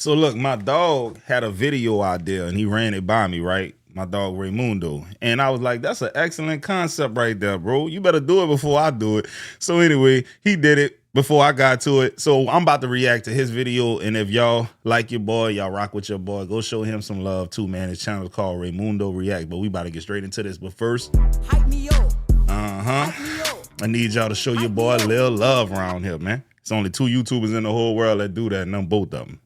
So look, my dog had a video idea and he ran it by me, right? My dog Raymundo. And I was like, that's an excellent concept right there, bro. You better do it before I do it. So anyway, he did it before I got to it. So I'm about to react to his video. And if y'all like your boy, y'all rock with your boy, go show him some love too, man. His channel is called Raymundo React. But we about to get straight into this. But first, hype me up. I need y'all to show your boy a little love around here, man. It's only 2 YouTubers in the whole world that do that, and I'm both of them.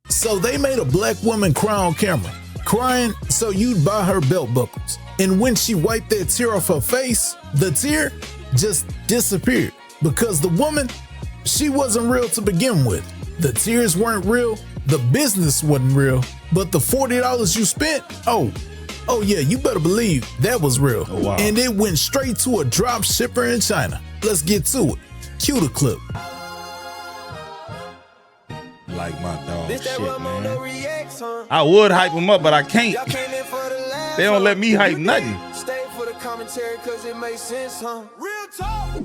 So they made a black woman cry on camera, crying so you'd buy her belt buckles. And when she wiped that tear off her face, the tear just disappeared because the woman, she wasn't real to begin with. The tears weren't real, the business wasn't real, but the $40 you spent, oh yeah, you better believe that was real. Oh, wow. And it went straight to a drop shipper in China. Let's get to it. Cue the clip. Like my dog This that shit, man. Raymundo reacts, huh? I would hype him up, but I can't. Y'all came in for the laugh, They don't huh? let me hype You nothing. did. Stay for the commentary cause it makes sense, huh? Real talk.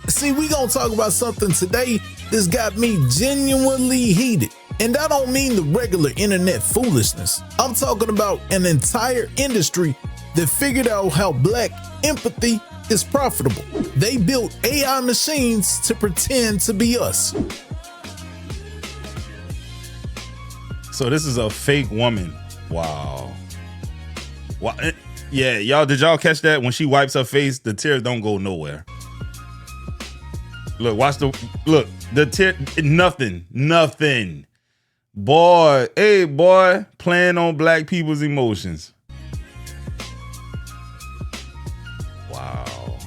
See, we gonna talk about something today that's got me genuinely heated. And I don't mean the regular internet foolishness. I'm talking about an entire industry that figured out how black empathy is profitable. They built AI machines to pretend to be us. So this is a fake woman. Wow. Yeah, y'all, did y'all catch that? When she wipes her face, the tears don't go nowhere. Look, watch the tear, nothing. Boy, hey boy, playing on black people's emotions. Wow.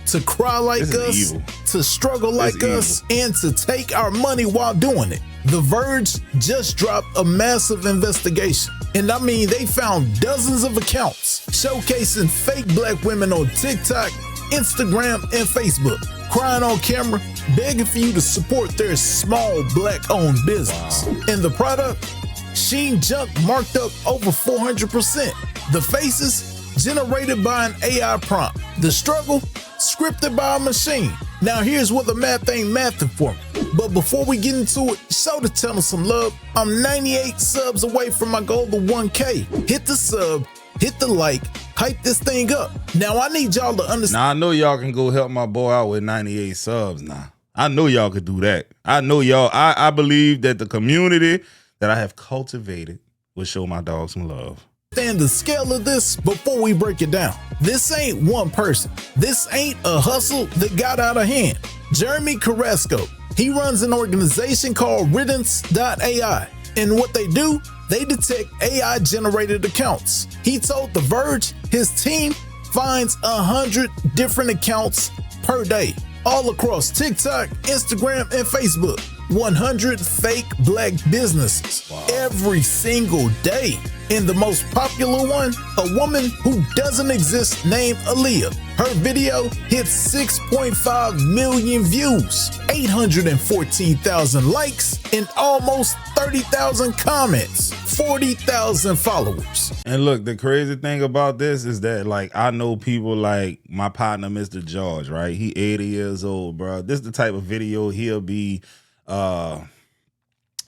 To cry like This is us, evil. to struggle like This is us, and to take our money while doing it. The Verge just dropped a massive investigation. And I mean, they found dozens of accounts showcasing fake black women on TikTok, Instagram, and Facebook, crying on camera, begging for you to support their small black-owned business. Wow. And the product, Sheen junk marked up over 400%. The faces, generated by an AI prompt. The struggle, scripted by a machine. Now here's what the math ain't mathing for me. But before we get into it, show the channel some love. I'm 98 subs away from my goal of 1K. Hit the sub, hit the like, hype this thing up. Now I need y'all to understand. Now I know y'all can go help my boy out with 98 subs now. I know y'all could do that. I know y'all, I believe that the community that I have cultivated will show my dog some love. Understand the scale of this before we break it down. This ain't one person. This ain't a hustle that got out of hand. Jeremy Carrasco, he runs an organization called Riddance.ai. And what they do, they detect AI generated accounts. He told The Verge his team finds 100 different accounts per day, all across TikTok, Instagram, and Facebook. 100 fake black businesses every single day. And the most popular one, a woman who doesn't exist named Aaliyah. Her video hit 6.5 million views, 814,000 likes, and almost 30,000 comments, 40,000 followers. And look, the crazy thing about this is that, like, I know people like my partner, Mr. George, right? He 80 years old, bro. This is the type of video he'll be,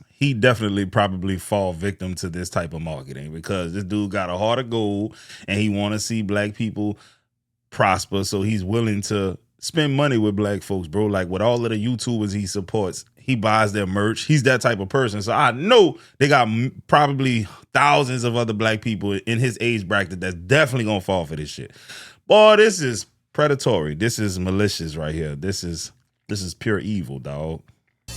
he definitely probably fall victim to this type of marketing because this dude got a heart of gold and he want to see black people prosper. So he's willing to spend money with black folks, bro. Like with all of the YouTubers he supports, he buys their merch. He's that type of person. So I know they got probably thousands of other black people in his age bracket that's definitely going to fall for this shit. Boy, this is predatory. This is malicious right here. This is pure evil, dog.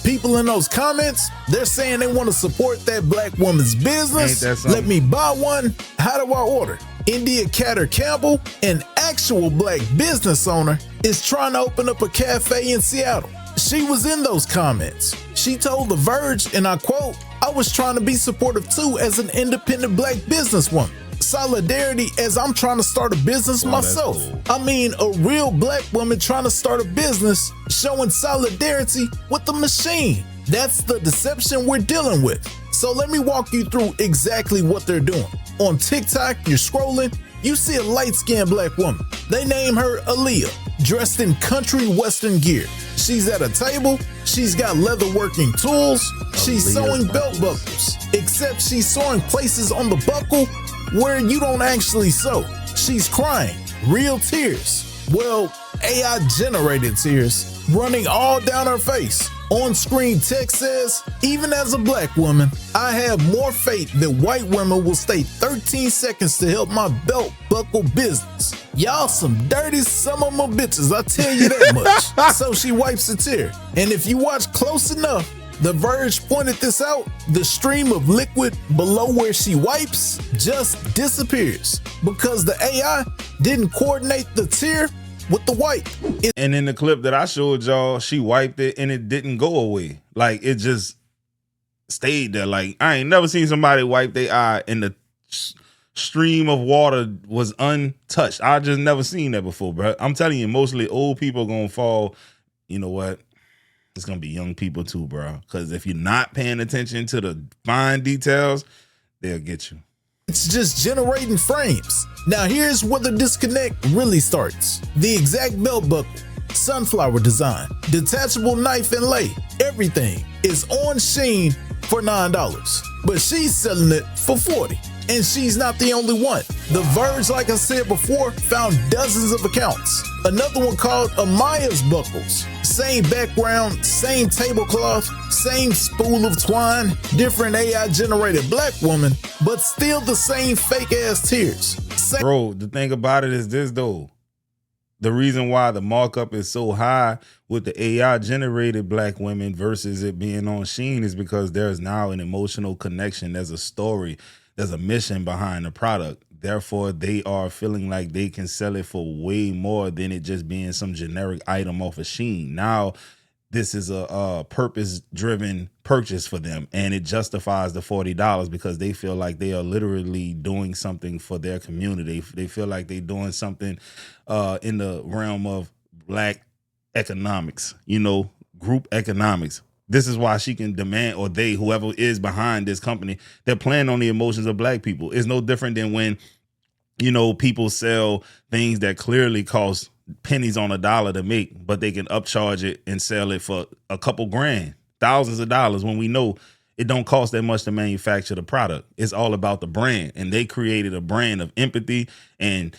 People in those comments, they're saying they want to support that black woman's business. Ain't that something? Let me buy one. How do I order? India Catter Campbell, an actual black business owner, is trying to open up a cafe in Seattle. She was in those comments. She told The Verge, and I quote, "I was trying to be supportive too as an independent black businesswoman. Solidarity as I'm trying to start a business myself." Cool. I mean, a real black woman trying to start a business showing solidarity with the machine. That's the deception we're dealing with. So let me walk you through exactly what they're doing. On TikTok, you're scrolling, you see a light-skinned black woman. They name her Aaliyah. dressed in country western gear. She's at a table, she's got leather working tools, she's sewing belt buckles, except she's sewing places on the buckle where you don't actually sew. She's crying, real tears. Well, AI generated tears running all down her face. On-screen text says, even as a black woman, I have more faith that white women will stay 13 seconds to help my belt buckle business. Y'all some dirty some of my bitches, I tell you that much. So she wipes a tear. And if you watch close enough, The Verge pointed this out, the stream of liquid below where she wipes just disappears because the AI didn't coordinate the tear with the wipe. And in the clip that I showed y'all, she wiped it and it didn't go away. Like it just stayed there. Like I ain't never seen somebody wipe their eye and the stream of water was untouched. I just never seen that before, bro. I'm telling you, mostly old people gonna fall. You know what? It's gonna be young people too, bro. Because if you're not paying attention to the fine details, they'll get you. It's just generating frames. Now here's where the disconnect really starts. The exact belt buckle, sunflower design, detachable knife inlay, everything is on Shein for $9, but she's selling it for $40. And she's not the only one. The Verge, like I said before, found dozens of accounts. Another one called Amaya's Buckles. Same background, same tablecloth, same spool of twine, different AI generated black woman, but still the same fake ass tears. Bro, the thing about it is this though. The reason why the markup is so high with the AI generated black women versus it being on Shein is because there's now an emotional connection. There's a story. There's a mission behind the product. Therefore, they are feeling like they can sell it for way more than it just being some generic item off of Shein. Now, this is a purpose-driven purchase for them, and it justifies the $40 because they feel like they are literally doing something for their community. They feel like they're doing something in the realm of black economics, you know, group economics. This is why she can demand, or they, whoever is behind this company, they're playing on the emotions of black people. It's no different than when, you know, people sell things that clearly cost pennies on a dollar to make, but they can upcharge it and sell it for a couple grand, thousands of dollars, when we know it don't cost that much to manufacture the product. It's all about the brand. And they created a brand of empathy and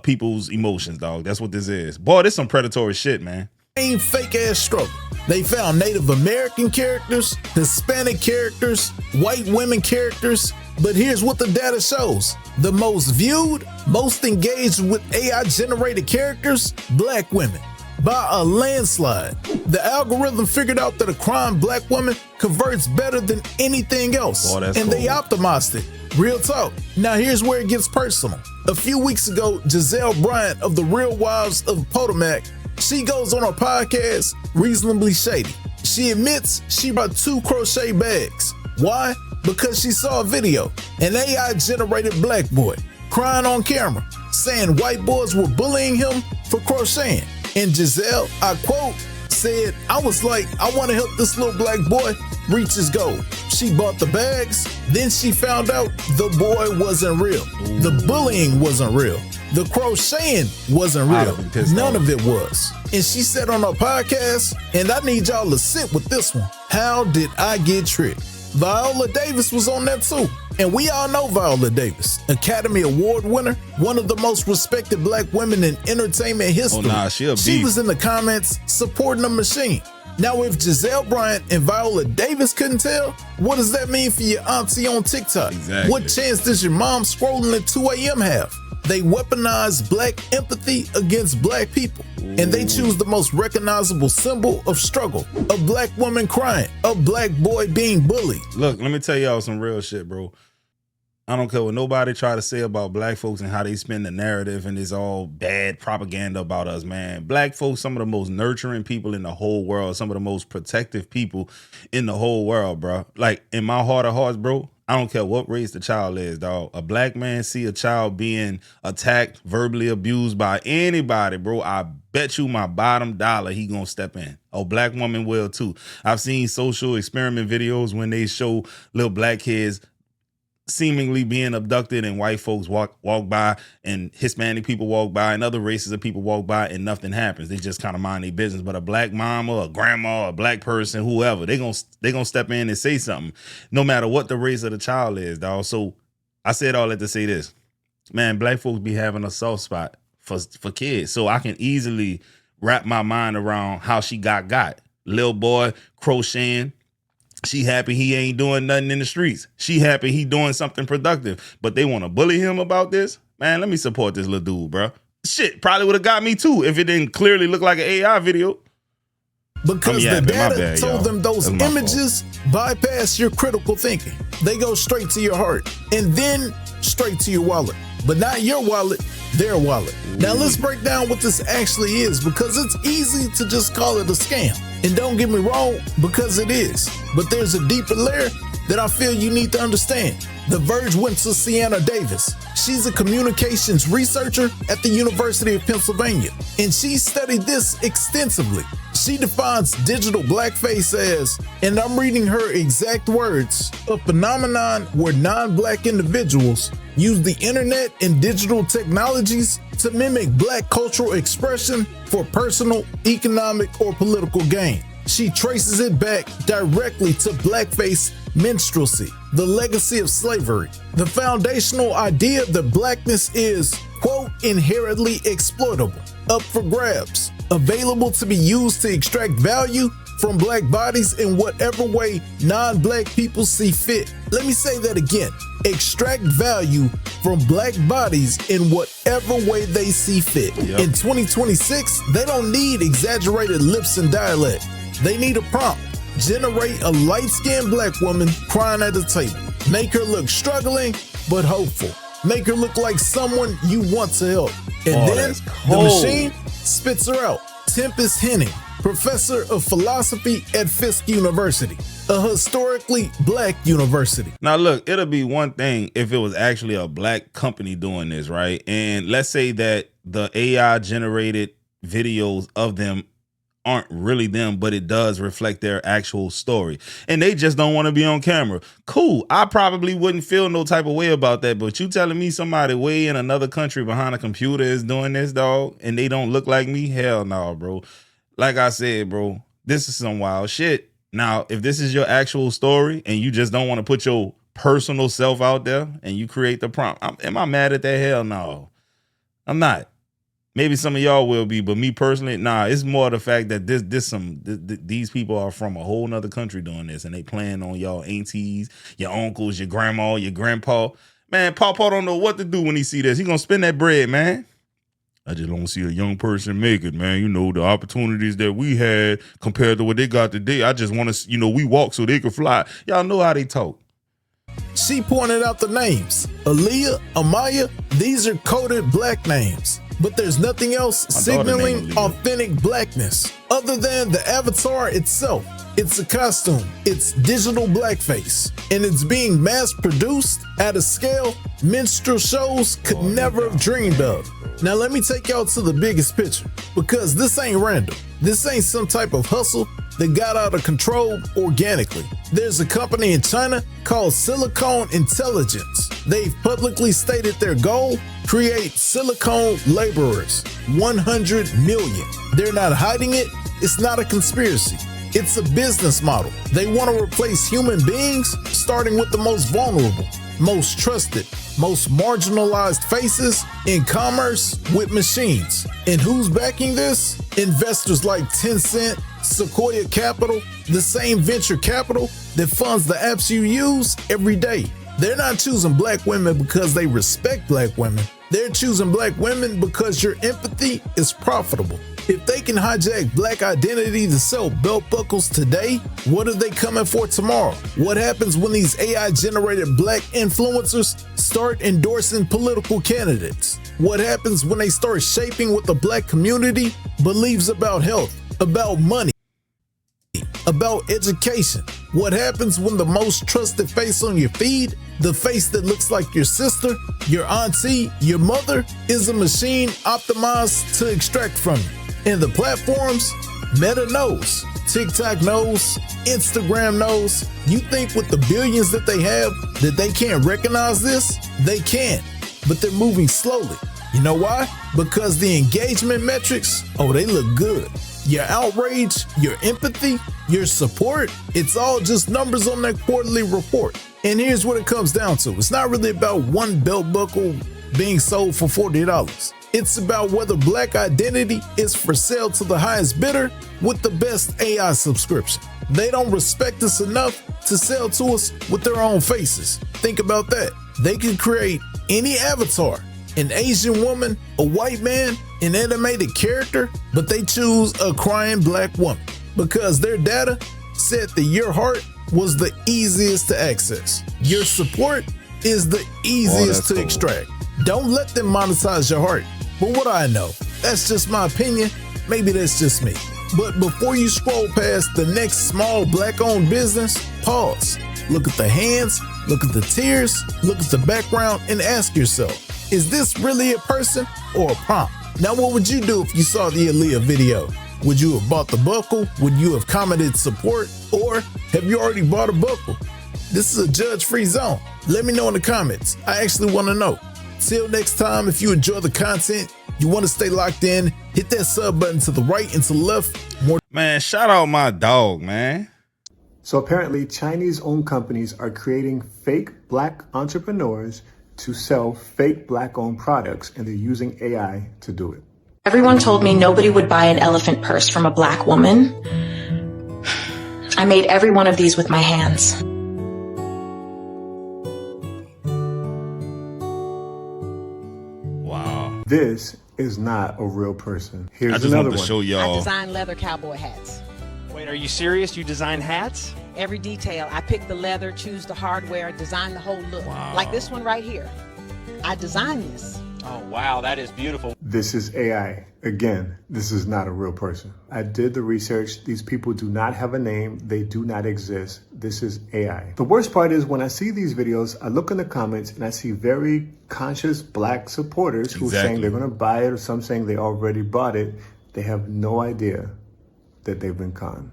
people's emotions, dog. That's what this is. Boy, this some predatory shit, man. Fake ass struggle. They found Native American characters, Hispanic characters, white women characters, but here's what the data shows. The most viewed, most engaged with AI generated characters, black women, by a landslide. The algorithm figured out that a crime black woman converts better than anything else, and cool. They optimized it. Real talk. Now here's where it gets personal. A few weeks ago, Giselle Bryant of The Real Wives of Potomac, she goes on her podcast, Reasonably Shady. She admits she bought 2 crochet bags. Why? Because she saw a video, an AI-generated black boy crying on camera, saying white boys were bullying him for crocheting. And Giselle, I quote, said, I was like, I want to help this little black boy reach his goal. She bought the bags, then she found out the boy wasn't real. The bullying wasn't real. The crocheting wasn't real. None of it was. And she said on her podcast, and I need y'all to sit with this one, how did I get tricked? Viola Davis was on that too. And we all know Viola Davis, Academy Award winner, one of the most respected black women in entertainment history. Oh, nah, she was in the comments supporting the machine. Now, if Giselle Bryant and Viola Davis couldn't tell, what does that mean for your auntie on TikTok? Exactly. What chance does your mom scrolling at 2 a.m. have? They weaponize black empathy against black people. And they choose the most recognizable symbol of struggle, a black woman crying, a black boy being bullied. Look, let me tell y'all some real shit, bro. I don't care what nobody try to say about black folks and how they spin the narrative and it's all bad propaganda about us, man. Black folks, some of the most nurturing people in the whole world, some of the most protective people in the whole world, bro. Like, in my heart of hearts, bro, I don't care what race the child is, dog. A black man see a child being attacked, verbally abused by anybody, bro, I bet you my bottom dollar he gonna step in. A black woman will too. I've seen social experiment videos when they show little black kids seemingly being abducted and white folks walk by and Hispanic people walk by and other races of people walk by and nothing happens. They just kind of mind their business. But a black mama, a grandma, a black person, whoever, they gonna step in and say something, no matter what the race of the child is, dog. So I said all that to say this, man, black folks be having a soft spot for kids. So I can easily wrap my mind around how she got. Little boy crocheting. She happy he ain't doing nothing in the streets. She happy he doing something productive. But they want to bully him about this? Man, let me support this little dude, bro. Shit, probably would have got me too if it didn't clearly look like an AI video. Because the data told them those images bypass your critical thinking. They go straight to your heart and then straight to your wallet. But not your wallet, their wallet. Now let's break down what this actually is, because it's easy to just call it a scam. And don't get me wrong, because it is. But there's a deeper layer that I feel you need to understand. The Verge went to Sienna Davis. She's a communications researcher at the University of Pennsylvania, and she studied this extensively. She defines digital blackface as, and I'm reading her exact words, a phenomenon where non-black individuals use the internet and digital technologies to mimic black cultural expression for personal, economic, or political gain. She traces it back directly to blackface minstrelsy, the legacy of slavery. The foundational idea that blackness is, quote, inherently exploitable, up for grabs, available to be used to extract value from black bodies in whatever way non-black people see fit. Let me say that again. Extract value from black bodies in whatever way they see fit. Yep. In 2026, they don't need exaggerated lips and dialect. They need a prompt. Generate a light-skinned black woman crying at the table. Make her look struggling, but hopeful. Make her look like someone you want to help. And then the machine spits her out. Tempest Henning, professor of philosophy at Fisk University, a historically black university. Now, look, it'll be one thing if it was actually a black company doing this, right? And let's say that the AI generated videos of them aren't really them, but it does reflect their actual story. And they just don't want to be on camera. Cool. I probably wouldn't feel no type of way about that. But you telling me somebody way in another country behind a computer is doing this, dog, and they don't look like me? Hell no, bro. Like I said, bro, this is some wild shit. Now, if this is your actual story and you just don't want to put your personal self out there and you create the prompt, am I mad at that? Hell no. I'm not. Maybe some of y'all will be, but me personally, nah. It's more the fact that these people are from a whole nother country doing this, and they playing on y'all aunties, your uncles, your grandma, your grandpa. Man, Papa don't know what to do when he see this. He gonna spend that bread, man. I just don't see a young person make it, man. You know, the opportunities that we had compared to what they got today. I just want to, we walk so they can fly. Y'all know how they talk. She pointed out the names. Aaliyah, Amaya, these are coded black names. But there's nothing else signaling authentic blackness other than the avatar itself. It's a costume. It's digital blackface. And it's being mass produced at a scale minstrel shows could never have dreamed of. Now let me take y'all to the biggest picture, because this ain't random. This ain't some type of hustle that got out of control organically. There's a company in China called Silicon Intelligence. They've publicly stated their goal: create silicone laborers, 100 million. They're not hiding it. It's not a conspiracy. It's a business model. They want to replace human beings, starting with the most vulnerable, most trusted, most marginalized faces in commerce with machines. And who's backing this? Investors like Tencent, Sequoia Capital, the same venture capital that funds the apps you use every day. They're not choosing black women because they respect black women. They're choosing black women because your empathy is profitable. If they can hijack black identity to sell belt buckles today, what are they coming for tomorrow? What happens when these AI-generated black influencers start endorsing political candidates? What happens when they start shaping what the black community believes about health, about money, about education? What happens when the most trusted face on your feed, the face that looks like your sister, your auntie, your mother, is a machine optimized to extract from you? And the platforms, Meta knows, TikTok knows, Instagram knows. You think with the billions that they have that they can't recognize this? They can, but they're moving slowly. You know why? Because the engagement metrics, oh, they look good. Your outrage, your empathy, your support, it's all just numbers on that quarterly report. And here's what it comes down to. It's not really about one belt buckle being sold for $40. It's about whether Black identity is for sale to the highest bidder with the best AI subscription. They don't respect us enough to sell to us with their own faces. Think about that. They can create any avatar, an Asian woman, a white man, an animated character, but they choose a crying Black woman because their data said that your heart was the easiest to access. Your support is the easiest to extract. Don't let them monetize your heart. But what do I know? That's just my opinion. Maybe that's just me. But before you scroll past the next small Black-owned business, pause. Look at the hands, look at the tears, look at the background, and ask yourself, is this really a person or a prompt? Now, what would you do if you saw the Aaliyah video? Would you have bought the buckle? Would you have commented support? Or have you already bought a buckle? This is a judge-free zone. Let me know in the comments. I actually want to know. Till next time, if you enjoy the content, you want to stay locked in, hit that sub button to the right and to the left. Man, shout out my dog, man. So apparently Chinese-owned companies are creating fake Black entrepreneurs to sell fake Black-owned products, and they're using AI to do it. Everyone told me nobody would buy an elephant purse from a Black woman. I made every one of these with my hands. Wow. This is not a real person. Here's I just another want to one. show I y'all. design leather cowboy hats. Wait, are you serious? You design hats? Every detail. I pick the leather, choose the hardware, design the whole look. Wow. Like this one right here. I designed this. Oh, wow, that is beautiful. This is AI. Again, this is not a real person. I did the research. These people do not have a name. They do not exist. This is AI. The worst part is when I see these videos, I look in the comments and I see very conscious Black supporters who are saying they're going to buy it, or some saying they already bought it. They have no idea that they've been conned.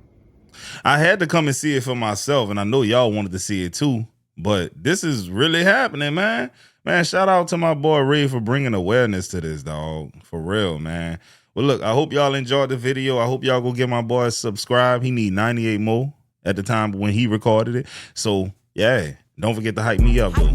I had to come and see it for myself, and I know y'all wanted to see it too, but this is really happening, man. Man, shout out to my boy Ray for bringing awareness to this, dog. For real, man. Well, look, I hope y'all enjoyed the video. I hope y'all go get my boy subscribe. He need 98 more at the time when he recorded it. So, yeah, don't forget to hype me up, though.